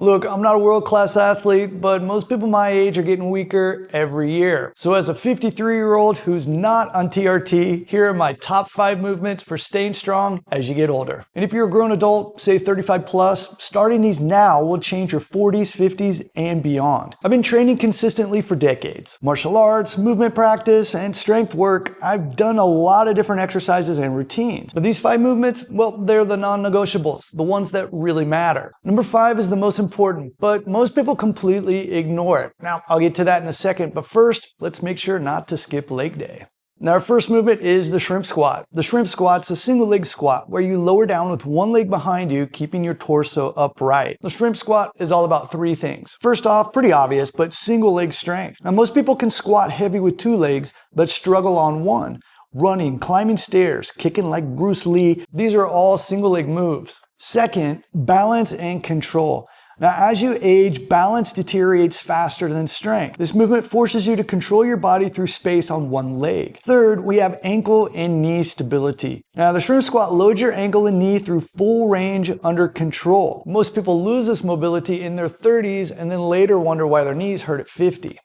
Look, I'm not a world-class athlete, but most people my age are getting weaker every year. So as a 53-year-old who's not on TRT, here are my top 5 movements for staying strong as you get older. And if you're a grown adult, say 35 plus, starting these now will change your 40s, 50s, and beyond. I've been training consistently for decades. Martial arts, movement practice, and strength work. I've done a lot of different exercises and routines. But these 5 movements, well, they're the non-negotiables, the ones that really matter. Number 5 is the most important, but most people completely ignore it. Now, I'll get to that in a second, but first, let's make sure not to skip leg day. Now, our first movement is the shrimp squat. The shrimp squat's a single leg squat where you lower down with one leg behind you, keeping your torso upright. The shrimp squat is all about 3 things. First off, pretty obvious, but single leg strength. Now, most people can squat heavy with 2 legs, but struggle on one. Running, climbing stairs, kicking like Bruce Lee, these are all single leg moves. Second, balance and control. Now, as you age, balance deteriorates faster than strength. This movement forces you to control your body through space on one leg. Third, we have ankle and knee stability. Now, the shrimp squat loads your ankle and knee through full range under control. Most people lose this mobility in their 30s and then later wonder why their knees hurt at 50.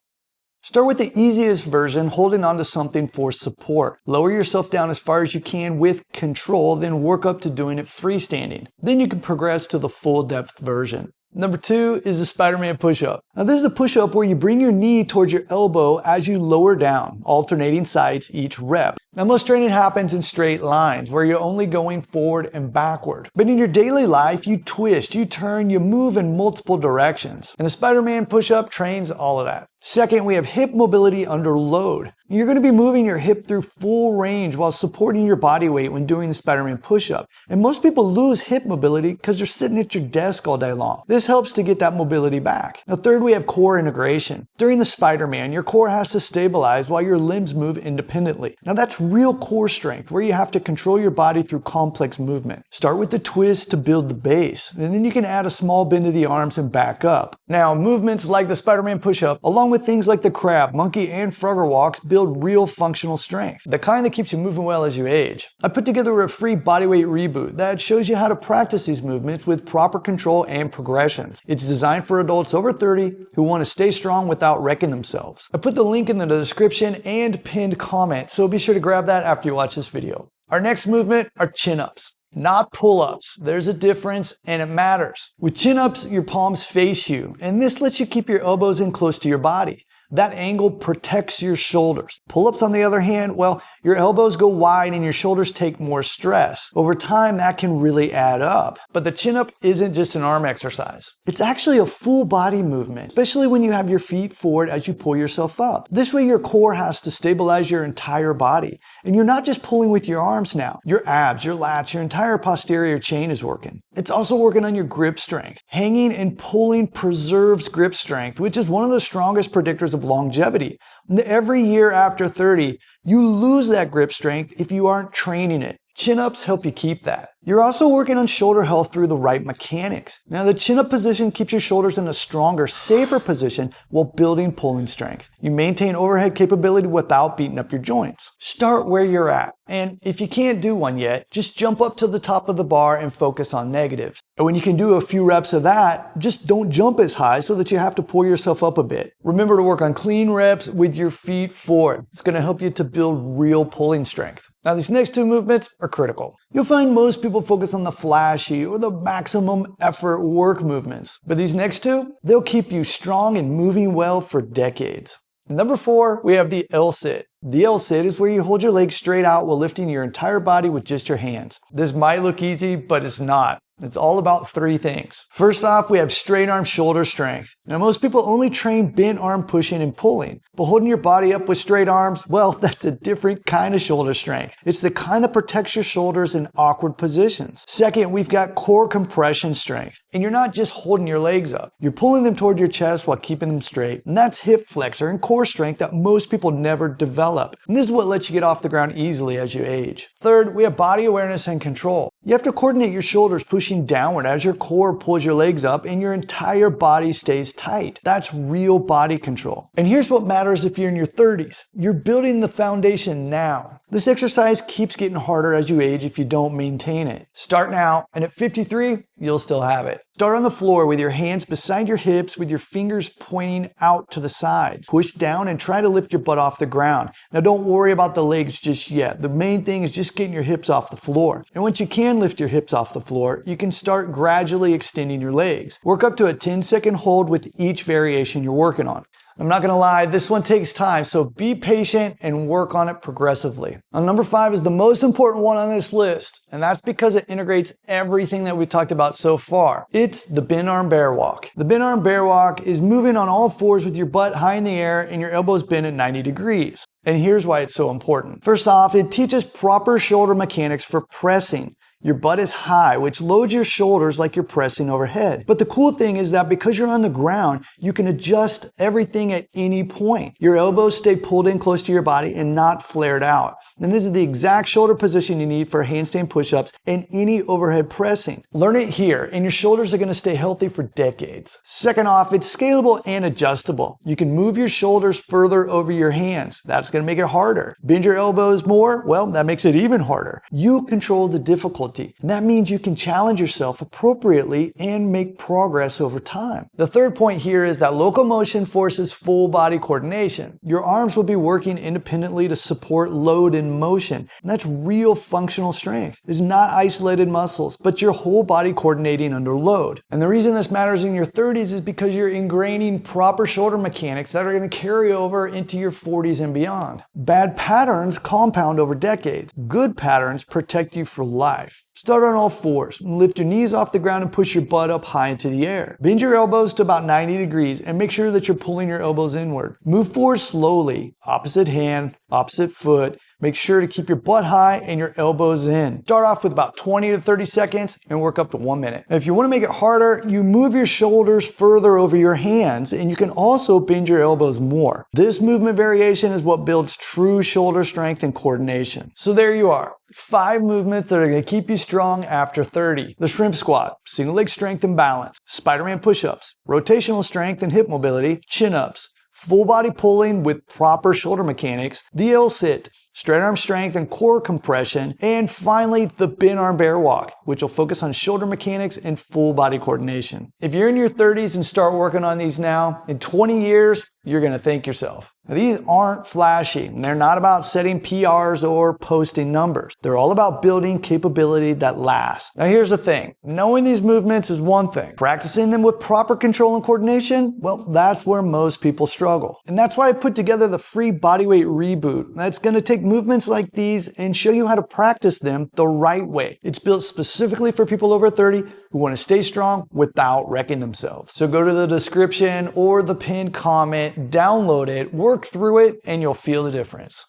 Start with the easiest version, holding onto something for support. Lower yourself down as far as you can with control, then work up to doing it freestanding. Then you can progress to the full depth version. Number 2 is the Spiderman Push-Up. Now, this is a push-up where you bring your knee towards your elbow as you lower down, alternating sides each rep. Now, most training happens in straight lines where you're only going forward and backward. But in your daily life, you twist, you turn, you move in multiple directions. And the Spiderman Push-Up trains all of that. Second, we have hip mobility under load. You're going to be moving your hip through full range while supporting your body weight when doing the Spiderman push-up. And most people lose hip mobility because they're sitting at your desk all day long. This helps to get that mobility back. Now, third, we have core integration. During the Spiderman, your core has to stabilize while your limbs move independently. Now, that's real core strength where you have to control your body through complex movement. Start with the twist to build the base, and then you can add a small bend to the arms and back up. Now, movements like the Spiderman push-up, along with things like the crab, monkey, and Frogger walks, build real functional strength, the kind that keeps you moving well as you age. I put together a free bodyweight reboot that shows you how to practice these movements with proper control and progressions. It's designed for adults over 30 who want to stay strong without wrecking themselves. I put the link in the description and pinned comment, so be sure to grab that after you watch this video. Our next movement are chin-ups. Not pull-ups. There's a difference and it matters. With chin-ups, your palms face you, and this lets you keep your elbows in close to your body. That angle protects your shoulders. Pull-ups, on the other hand, well, your elbows go wide and your shoulders take more stress. Over time, that can really add up. But the chin-up isn't just an arm exercise. It's actually a full body movement, especially when you have your feet forward as you pull yourself up. This way, your core has to stabilize your entire body. And you're not just pulling with your arms now. Your abs, your lats, your entire posterior chain is working. It's also working on your grip strength. Hanging and pulling preserves grip strength, which is one of the strongest predictors of longevity. Every year after 30, you lose that grip strength if you aren't training it. Chin-ups help you keep that. You're also working on shoulder health through the right mechanics. Now, the chin-up position keeps your shoulders in a stronger, safer position while building pulling strength. You maintain overhead capability without beating up your joints. Start where you're at. And if you can't do one yet, just jump up to the top of the bar and focus on negatives. And when you can do a few reps of that, just don't jump as high so that you have to pull yourself up a bit. Remember to work on clean reps with your feet forward. It's going to help you to build real pulling strength. Now, these next 2 movements are critical. You'll find most people focus on the flashy or the maximum effort work movements. But these next 2, they'll keep you strong and moving well for decades. Number 4, we have the L-sit. The L-sit is where you hold your legs straight out while lifting your entire body with just your hands. This might look easy, but it's not. It's all about 3 things. First off, we have straight arm shoulder strength. Now, most people only train bent arm pushing and pulling, but holding your body up with straight arms, well, that's a different kind of shoulder strength. It's the kind that protects your shoulders in awkward positions. Second, we've got core compression strength. And you're not just holding your legs up. You're pulling them toward your chest while keeping them straight. And that's hip flexor and core strength that most people never develop. And this is what lets you get off the ground easily as you age. Third, we have body awareness and control. You have to coordinate your shoulders, pushing pushing downward as your core pulls your legs up and your entire body stays tight. That's real body control. And here's what matters if you're in your 30s. You're building the foundation now. This exercise keeps getting harder as you age if you don't maintain it. Start now, and at 53, you'll still have it. Start on the floor with your hands beside your hips with your fingers pointing out to the sides. Push down and try to lift your butt off the ground. Now don't worry about the legs just yet. The main thing is just getting your hips off the floor. And once you can lift your hips off the floor, you can start gradually extending your legs. Work up to a 10-second hold with each variation you're working on. I'm not gonna lie, this one takes time, so be patient and work on it progressively. Now, number 5 is the most important one on this list, and that's because it integrates everything that we've talked about so far. It's the bent arm bear walk. The bent arm bear walk is moving on all fours with your butt high in the air and your elbows bent at 90 degrees. And here's why it's so important. First off, it teaches proper shoulder mechanics for pressing. Your butt is high, which loads your shoulders like you're pressing overhead. But the cool thing is that because you're on the ground, you can adjust everything at any point. Your elbows stay pulled in close to your body and not flared out. And this is the exact shoulder position you need for handstand push-ups and any overhead pressing. Learn it here, and your shoulders are going to stay healthy for decades. Second off, it's scalable and adjustable. You can move your shoulders further over your hands. That's going to make it harder. Bend your elbows more? Well, that makes it even harder. You control the difficulty. And that means you can challenge yourself appropriately and make progress over time. The third point here is that locomotion forces full body coordination. Your arms will be working independently to support load and motion. And that's real functional strength. It's not isolated muscles, but your whole body coordinating under load. And the reason this matters in your 30s is because you're ingraining proper shoulder mechanics that are going to carry over into your 40s and beyond. Bad patterns compound over decades. Good patterns protect you for life. Start on all fours. Lift your knees off the ground and push your butt up high into the air. Bend your elbows to about 90 degrees and make sure that you're pulling your elbows inward. Move forward slowly. Opposite hand, opposite foot. Make sure to keep your butt high and your elbows in. Start off with about 20 to 30 seconds and work up to 1 minute. And if you want to make it harder, you move your shoulders further over your hands, and you can also bend your elbows more. This movement variation is what builds true shoulder strength and coordination. So there you are. 5 movements that are going to keep you strong after 30. The shrimp squat, single leg strength and balance. Spiderman push-ups, rotational strength and hip mobility, chin-ups. Full body pulling with proper shoulder mechanics. The L-sit, straight arm strength and core compression, and finally the bent arm bear walk, which will focus on shoulder mechanics and full body coordination. If you're in your 30s and start working on these now, in 20 years, you're going to thank yourself. Now, these aren't flashy, and they're not about setting PRs or posting numbers. They're all about building capability that lasts. Now here's the thing, knowing these movements is one thing. Practicing them with proper control and coordination, well, that's where most people struggle. And that's why I put together the free bodyweight reboot. That's going to take movements like these and show you how to practice them the right way. It's built specifically for people over 30 who want to stay strong without wrecking themselves. So go to the description or the pinned comment, download it, work through it, and you'll feel the difference.